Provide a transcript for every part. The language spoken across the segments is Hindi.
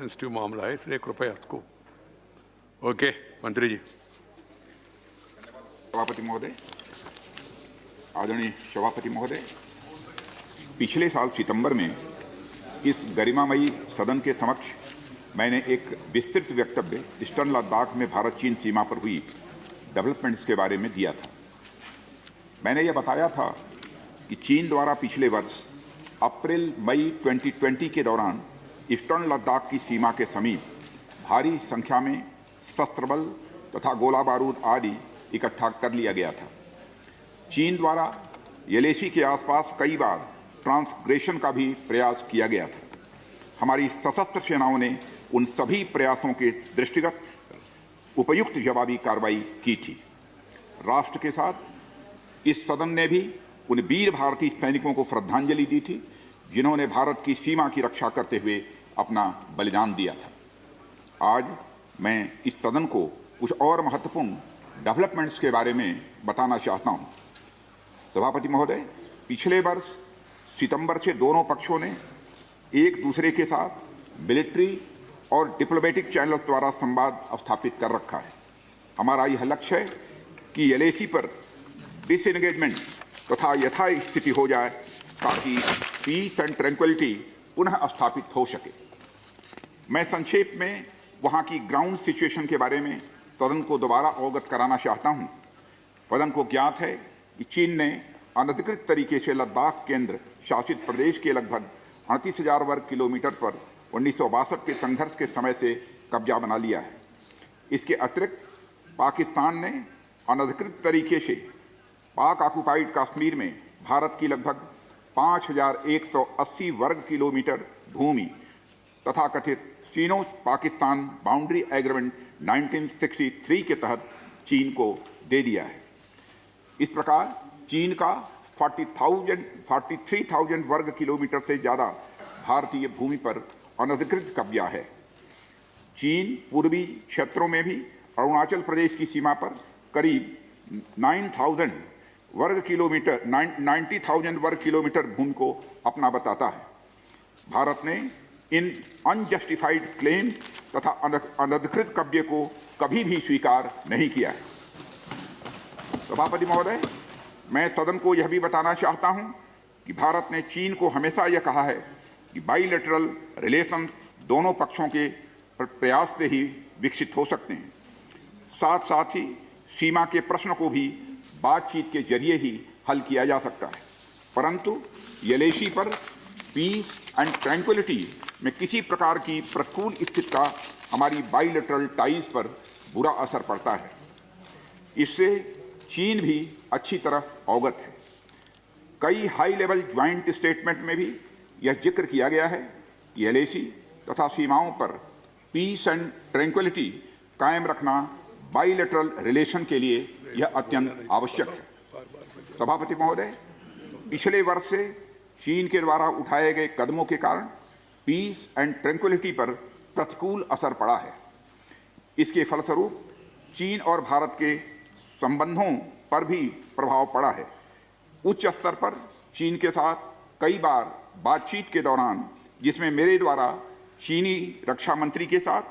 सेंसिटिव मामला है, इसलिए कृपया इसको। ओके, मंत्री जी। सभापति महोदय, आदरणीय सभापति महोदय, पिछले साल सितंबर में इस गरिमामयी सदन के समक्ष मैंने एक विस्तृत वक्तव्य ईस्टर्न लद्दाख में भारत चीन सीमा पर हुई डेवलपमेंट्स के बारे में दिया था। मैंने यह बताया था कि चीन द्वारा पिछले वर्ष अप्रैल मई 2020 के दौरान ईस्टर्न लद्दाख की सीमा के समीप भारी संख्या में शस्त्र बल तथा गोला बारूद आदि इकट्ठा कर लिया गया था। चीन द्वारा येलेसी के आसपास कई बार ट्रांसग्रेशन का भी प्रयास किया गया था। हमारी सशस्त्र सेनाओं ने उन सभी प्रयासों के दृष्टिगत उपयुक्त जवाबी कार्रवाई की थी। राष्ट्र के साथ इस सदन ने भी उन वीर भारतीय सैनिकों को श्रद्धांजलि दी थी जिन्होंने भारत की सीमा की रक्षा करते हुए अपना बलिदान दिया था। आज मैं इस सदन को कुछ और महत्वपूर्ण डेवलपमेंट्स के बारे में बताना चाहता हूं। सभापति महोदय, पिछले वर्ष सितंबर से दोनों पक्षों ने एक दूसरे के साथ मिलिट्री और डिप्लोमेटिक चैनल्स द्वारा संवाद स्थापित कर रखा है। हमारा यह लक्ष्य है कि येलेसी पर डिसएंगेजमेंट तथा यथास्थिति हो जाए ताकि पीस एंड ट्रैंक्विलिटी पुनः स्थापित हो सके। मैं संक्षेप में वहां की ग्राउंड सिचुएशन के बारे में सदन को दोबारा अवगत कराना चाहता हूं। सदन को ज्ञात है कि चीन ने अनधिकृत तरीके से लद्दाख केंद्र शासित प्रदेश के लगभग 38,000 वर्ग किलोमीटर पर 1962 के संघर्ष के समय से कब्जा बना लिया है। इसके अतिरिक्त पाकिस्तान ने अनधिकृत तरीके से पाक ऑक्युपाइड कश्मीर में भारत की लगभग 5,180 वर्ग किलोमीटर भूमि तथा कथित चीनो पाकिस्तान बाउंड्री एग्रीमेंट 1963 के तहत चीन को दे दिया है। इस प्रकार चीन का 43,000 वर्ग किलोमीटर से ज़्यादा भारतीय भूमि पर अनधिकृत कब्जा है। चीन पूर्वी क्षेत्रों में भी अरुणाचल प्रदेश की सीमा पर करीब 90,000 वर्ग किलोमीटर भूमि को अपना बताता है। भारत ने इन अनजस्टिफाइड क्लेम्स तथा अनधिकृत कब्जे को कभी भी स्वीकार नहीं किया है। सभापति महोदय, मैं सदन को यह भी बताना चाहता हूं कि भारत ने चीन को हमेशा यह कहा है कि बाइलेटरल रिलेशन दोनों पक्षों के प्रयास से ही विकसित हो सकते हैं। साथ साथ ही सीमा के प्रश्न को भी बातचीत के जरिए ही हल किया जा सकता है, परंतु येलेसी पर पीस एंड ट्रैंक्विलिटी में किसी प्रकार की प्रतिकूल स्थिति का हमारी बाइलेटरल टाइज पर बुरा असर पड़ता है। इससे चीन भी अच्छी तरह अवगत है। कई हाई लेवल ज्वाइंट स्टेटमेंट में भी यह जिक्र किया गया है कि येलेसी तथा सीमाओं पर पीस एंड ट्रैंक्विलिटी कायम रखना बाइलेटरल रिलेशन के लिए यह अत्यंत आवश्यक है। सभापति महोदय, पिछले वर्ष से चीन के द्वारा उठाए गए कदमों के कारण पीस एंड ट्रैंक्विलिटी पर प्रतिकूल असर पड़ा है। इसके फलस्वरूप चीन और भारत के संबंधों पर भी प्रभाव पड़ा है। उच्च स्तर पर चीन के साथ कई बार बातचीत के दौरान, जिसमें मेरे द्वारा चीनी रक्षा मंत्री के साथ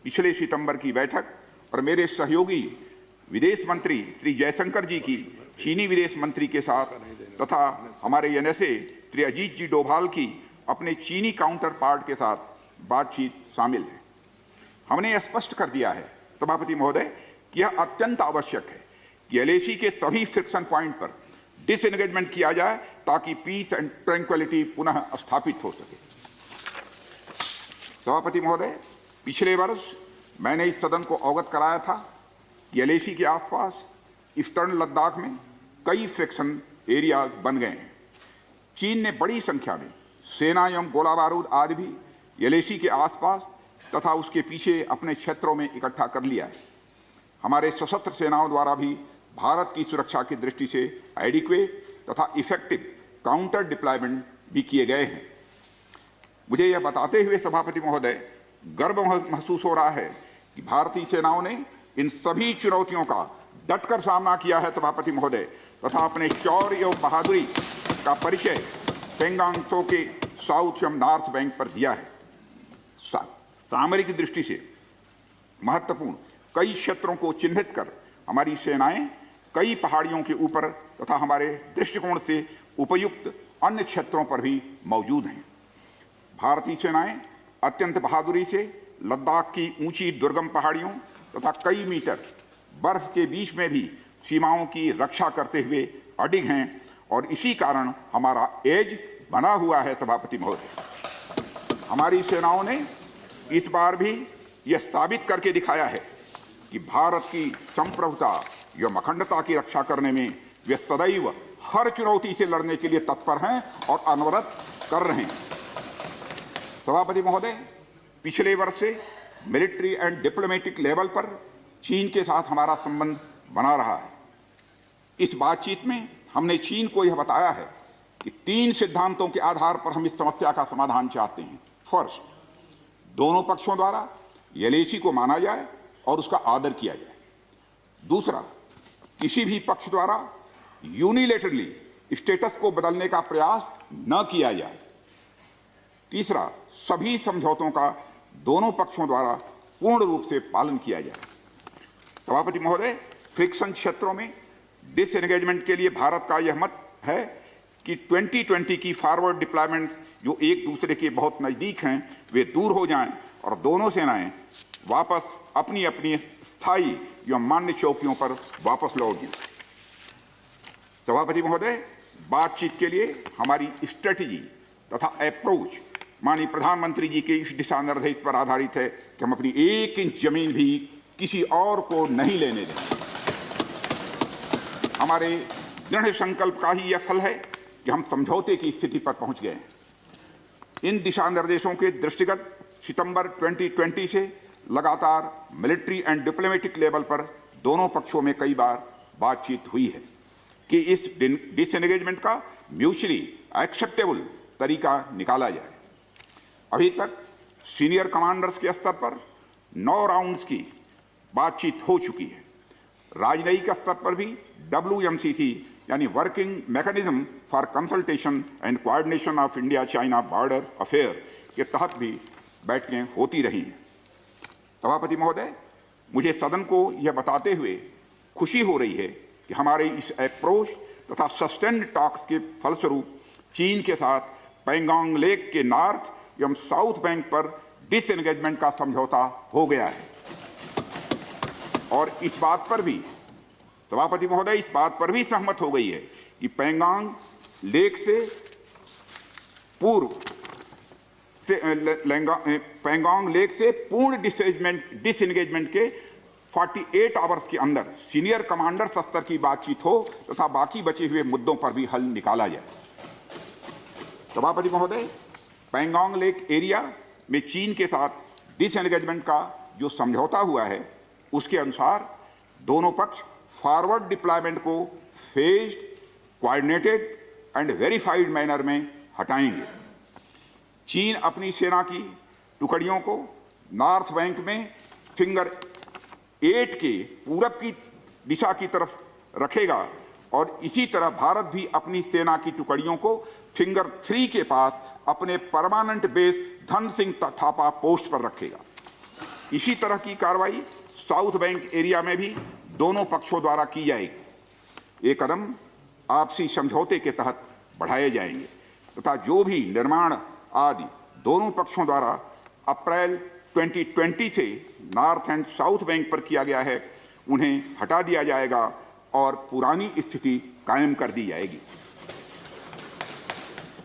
पिछले सितंबर की बैठक और मेरे सहयोगी विदेश मंत्री श्री जयशंकर जी की चीनी विदेश मंत्री के साथ तथा हमारे एनएसए श्री अजीत जी डोभाल की अपने चीनी काउंटर पार्ट के साथ बातचीत शामिल है। हमने यह स्पष्ट कर दिया है सभापति महोदय कि यह अत्यंत आवश्यक है कि येलेसी के सभी फ्रिक्शन पॉइंट पर डिसएंगेजमेंट किया जाए ताकि पीस एंड ट्रैंक्विलिटी पुनः स्थापित हो सके। सभापति महोदय, पिछले वर्ष मैंने इस सदन को अवगत कराया था कि येलेसी के आसपास ईस्टर्न लद्दाख में कई फ्रिक्शन एरियाज बन गए हैं। चीन ने बड़ी संख्या में सेना एवं गोला बारूद आदि भी येलेसी के आसपास तथा उसके पीछे अपने क्षेत्रों में इकट्ठा कर लिया है। हमारे सशस्त्र सेनाओं द्वारा भी भारत की सुरक्षा की दृष्टि से एडिक्वेट तथा इफेक्टिव काउंटर डिप्लॉयमेंट भी किए गए हैं। मुझे यह बताते हुए सभापति महोदय गर्व महसूस हो रहा है कि भारतीय सेनाओं ने इन सभी चुनौतियों का डटकर सामना किया है सभापति महोदय, तथा अपने शौर्य एवं बहादुरी का परिचय पेंगांग त्सो के साउथ एवं नॉर्थ बैंक पर दिया है। सामरिक दृष्टि से महत्वपूर्ण कई क्षेत्रों को चिन्हित कर हमारी सेनाएं कई पहाड़ियों के ऊपर तथा हमारे दृष्टिकोण से उपयुक्त अन्य क्षेत्रों पर भी मौजूद हैं। भारतीय सेनाएं अत्यंत बहादुरी से लद्दाख की ऊंची दुर्गम पहाड़ियों तथा कई मीटर बर्फ के बीच में भी सीमाओं की रक्षा करते हुए अडिग हैं और इसी कारण हमारा एज बना हुआ है। सभापति महोदय, हमारी सेनाओं ने इस बार भी यह साबित करके दिखाया है कि भारत की संप्रभुता एवं अखंडता की रक्षा करने में वे सदैव हर चुनौती से लड़ने के लिए तत्पर हैं और अनवरत कर रहे हैं। सभापति महोदय, पिछले वर्ष से मिलिट्री एंड डिप्लोमेटिक लेवल पर चीन के साथ हमारा संबंध बना रहा है। इस बातचीत में हमने चीन को यह बताया है कि 3 सिद्धांतों के आधार पर हम इस समस्या का समाधान चाहते हैं। फर्स्ट, दोनों पक्षों द्वारा एलएसी को माना जाए और उसका आदर किया जाए। दूसरा, किसी भी पक्ष द्वारा यूनिलेटरली स्टेटस को बदलने का प्रयास न किया जाए। तीसरा, सभी समझौतों का दोनों पक्षों द्वारा पूर्ण रूप से पालन किया जाए। सभापति महोदय, फ्रिक्शन क्षेत्रों में डिसएंगेजमेंट के लिए भारत का यह मत है कि 2020 की फॉरवर्ड डिप्लॉयमेंट जो एक दूसरे के बहुत नज़दीक हैं वे दूर हो जाएं और दोनों सेनाएं वापस अपनी अपनी स्थायी या मान्य चौकियों पर वापस लौट जाएं। सभापति महोदय, बातचीत के लिए हमारी स्ट्रेटजी तथा अप्रोच माननीय प्रधानमंत्री जी के इस दिशा निर्देश पर आधारित है कि हम अपनी 1 इंच जमीन भी किसी और को नहीं लेने देंगे। हमारे दृढ़ संकल्प का ही यह फल है कि हम समझौते की स्थिति पर पहुंच गए हैं। इन दिशा निर्देशों के दृष्टिगत सितंबर 2020 से लगातार मिलिट्री एंड डिप्लोमेटिक लेवल पर दोनों पक्षों में कई बार बातचीत हुई है कि इस डिसएंगेजमेंट का म्यूचुअली एक्सेप्टेबल तरीका निकाला जाए। अभी तक सीनियर कमांडर्स के स्तर पर 9 राउंड्स की बातचीत हो चुकी है। राजनयिक स्तर पर भी WMCC यानी working mechanism for consultation and coordination of India China border affair के तहत भी बैठकें होती रही हैं। सभापति महोदय, मुझे सदन को यह बताते हुए खुशी हो रही है कि हमारे इस अप्रोच तथा सस्टेन्ड टॉक्स के फलस्वरूप चीन के साथ पैंगोंग लेक के नॉर्थ एवं साउथ बैंक पर डिसएंगेजमेंट का समझौता हो गया है। और इस बात पर भी सभापति महोदय इस बात पर भी सहमत हो गई है कि पैंगोंग लेक से पूर्व से पैंगोंग लेक से पूर्ण डिसएंगेजमेंट के 48 आवर्स के अंदर सीनियर कमांडर स्तर की बातचीत हो तथा बाकी बचे हुए मुद्दों पर भी हल निकाला जाए। सभापति महोदय, पैंगोंग लेक एरिया में चीन के साथ डिसएंगेजमेंट का जो समझौता हुआ है उसके अनुसार दोनों पक्ष फॉरवर्ड डिप्लॉयमेंट को phased, coordinated and verified manner में हटाएंगे। चीन अपनी सेना की टुकड़ियों को नॉर्थ बैंक में फिंगर 8 के पूरब की दिशा की तरफ रखेगा और इसी तरह भारत भी अपनी सेना की टुकड़ियों को फिंगर 3 के पास अपने permanent base Dhan Singh Thapa post पर रखेगा। इसी तरह की कार्रवाई साउथ बैंक एरिया में भी दोनों पक्षों द्वारा की जाएगी। ये कदम आपसी समझौते के तहत बढ़ाए जाएंगे तथा जो भी निर्माण आदि दोनों पक्षों द्वारा अप्रैल 2020 से नॉर्थ एंड साउथ बैंक पर किया गया है उन्हें हटा दिया जाएगा और पुरानी स्थिति कायम कर दी जाएगी।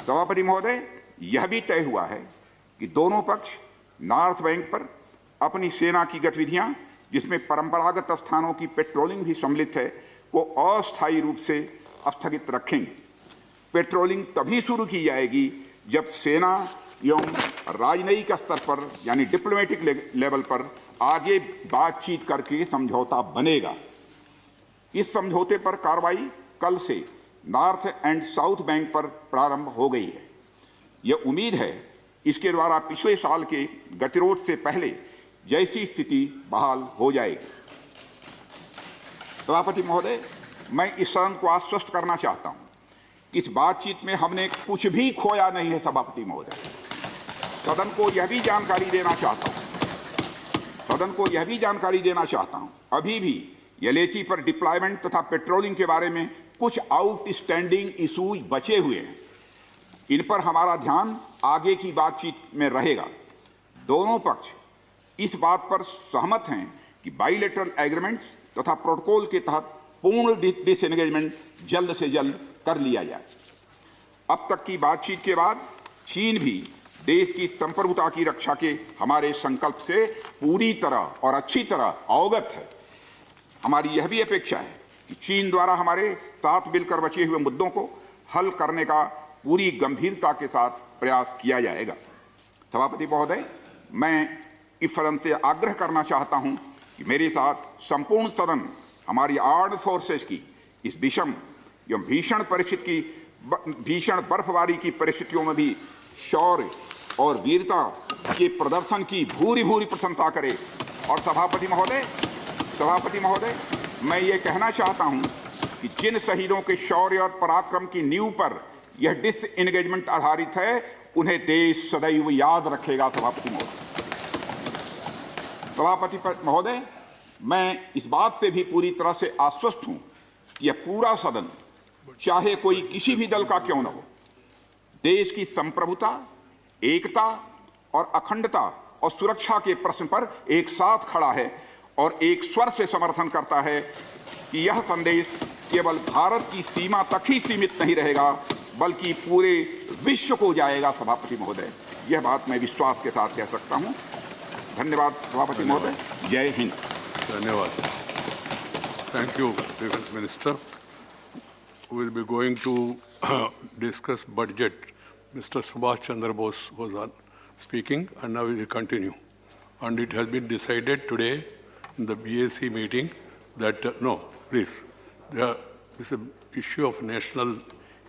सभापति महोदय, यह भी तय हुआ है कि दोनों पक्ष नॉर्थ बैंक पर अपनी सेना की गतिविधियां जिसमें परंपरागत स्थानों की पेट्रोलिंग भी सम्मिलित है को अस्थायी रूप से स्थगित रखेंगे। पेट्रोलिंग तभी शुरू की जाएगी जब सेना एवं राजनयिक स्तर पर यानी डिप्लोमेटिक लेवल पर आगे बातचीत करके समझौता बनेगा। इस समझौते पर कार्रवाई कल से नॉर्थ एंड साउथ बैंक पर प्रारंभ हो गई है। यह उम्मीद है इसके द्वारा पिछले साल के गतिरोध से पहले जैसी स्थिति बहाल हो जाएगी। सभापति महोदय, मैं इस सदन को आश्वस्त करना चाहता हूं कि इस बातचीत में हमने कुछ भी खोया नहीं है। सभापति महोदय, सदन को यह भी जानकारी देना चाहता हूं सदन को यह भी जानकारी देना चाहता हूं, अभी भी यलेची पर डिप्लॉयमेंट तथा पेट्रोलिंग के बारे में कुछ आउटस्टैंडिंग इशूज बचे हुए हैं। इन पर हमारा ध्यान आगे की बातचीत में रहेगा। दोनों पक्ष इस बात पर सहमत हैं कि बाइलेटरल एग्रीमेंट्स तथा प्रोटोकॉल के तहत पूर्ण डिसएंगेजमेंट जल्द से जल्द कर लिया जाए। अब तक की बातचीत के बाद चीन भी देश की संप्रभुता की रक्षा के हमारे संकल्प से पूरी तरह और अच्छी तरह अवगत है। हमारी यह भी अपेक्षा है कि चीन द्वारा हमारे साथ मिलकर बचे हुए मुद्दों को हल करने का पूरी गंभीरता के साथ प्रयास किया जाएगा। सभापति महोदय, मैं इस सदन से आग्रह करना चाहता हूं कि मेरे साथ संपूर्ण सदन हमारी आर्म्ड फोर्सेस की इस विषम एवं भीषण बर्फबारी की परिस्थितियों में भी शौर्य और वीरता के प्रदर्शन की भूरी भूरी प्रशंसा करे। और सभापति महोदय, मैं ये कहना चाहता हूं कि जिन शहीदों के शौर्य और पराक्रम की नींव पर यह डिसएंगेजमेंट आधारित है, उन्हें देश सदैव याद रखेगा। सभापति महोदय, मैं इस बात से भी पूरी तरह से आश्वस्त हूं कि यह पूरा सदन, चाहे कोई किसी भी दल का क्यों न हो, देश की संप्रभुता, एकता और अखंडता और सुरक्षा के प्रश्न पर एक साथ खड़ा है और एक स्वर से समर्थन करता है कि यह संदेश केवल भारत की सीमा तक ही सीमित नहीं रहेगा, बल्कि पूरे विश्व को जाएगा। सभापति महोदय, यह बात मैं विश्वास के साथ कह सकता हूं। धन्यवाद सभापति महोदय। जय हिंद। धन्यवाद। Thank you, Defense Minister. We will be going to discuss budget. Mr. Subhash Chandra Bose was on speaking, and now we will continue. And it has been decided today in the BAC meeting that, no, please, this is an issue of national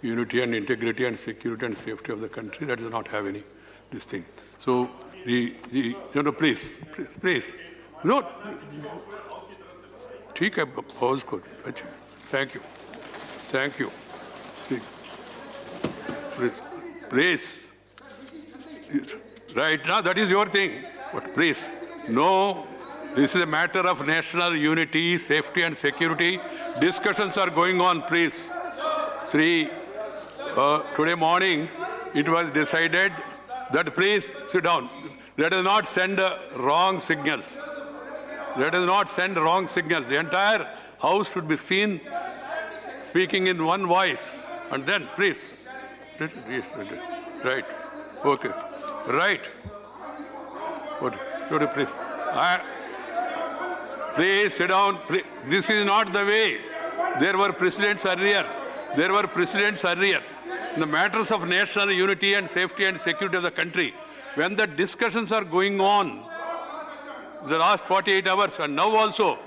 unity and integrity and security and safety of the country that does not have any this thing. So, please, no. ठीक है, pause को, अच्छा, thank you, please, right now that is your thing, but please, no, this is a matter of national unity, safety and security. Discussions are going on, please. Sri, today morning it was decided that, please sit down, let us not send wrong signals. Let us not send wrong signals. The entire house should be seen speaking in one voice. And then, please. Right. Okay. Right. What? Please. Please sit down. Please. This is not the way. There were precedents earlier. In the matters of national unity and safety and security of the country, when the discussions are going on, the last 48 hours and now also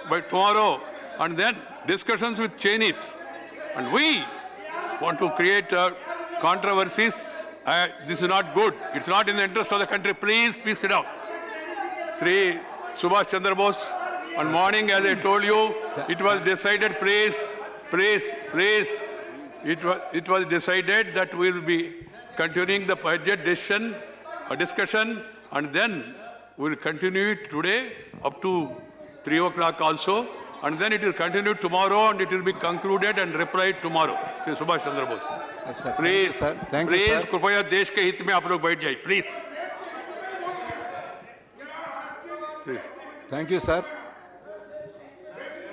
by tomorrow, and then discussions with Chinese, and we want to create controversies. This is not good. It's not in the interest of the country. Please sit down. Sri Subhash Chandra Bose, on morning, as I told you, it was decided, please, it was decided that we will be continuing the budget discussion, and then we will continue it today up to 3 o'clock also, and then it will continue tomorrow, and it will be concluded and replied tomorrow. Shri Subhash Chandra Bose. Please, please, कृपया देश के हित में आप लोग बैठ जाइए, please. Thank you, sir.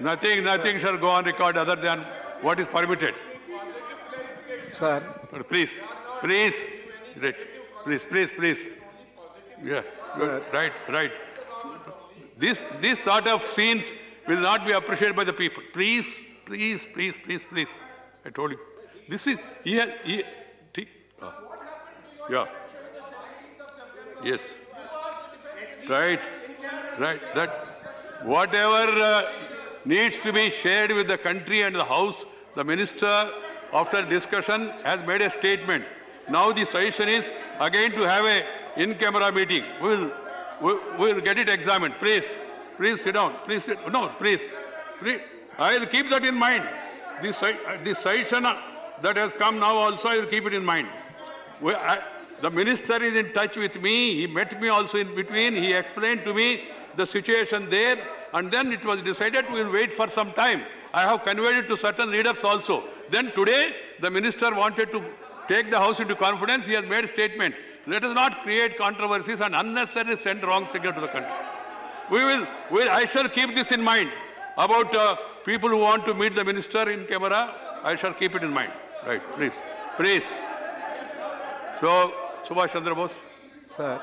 Nothing shall go on record other than what is permitted. Sir. Please. Yeah. Sir. Right. This sort of scenes will not be appreciated by the people. Please. I told you. This is yeah. Yes. Right. That whatever needs to be shared with the country and the House, the Minister, after discussion, has made a statement. Now the suggestion is again to have a in-camera meeting. We'll get it examined. Please sit down. Please. I will keep that in mind. This suggestion that has come now also, I will keep it in mind. The Minister is in touch with me. He met me also in between. He explained to me the situation there, and then it was decided we will wait for some time. I have conveyed it to certain leaders also. Then today, the minister wanted to take the House into confidence. He has made a statement. Let us not create controversies and unnecessarily send wrong signal to the country. I shall keep this in mind about people who want to meet the minister in camera. I shall keep it in mind. Right, please. Please. So, Subhash Chandra Bose. Sir,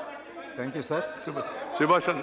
thank you, sir. Subhash Chandra.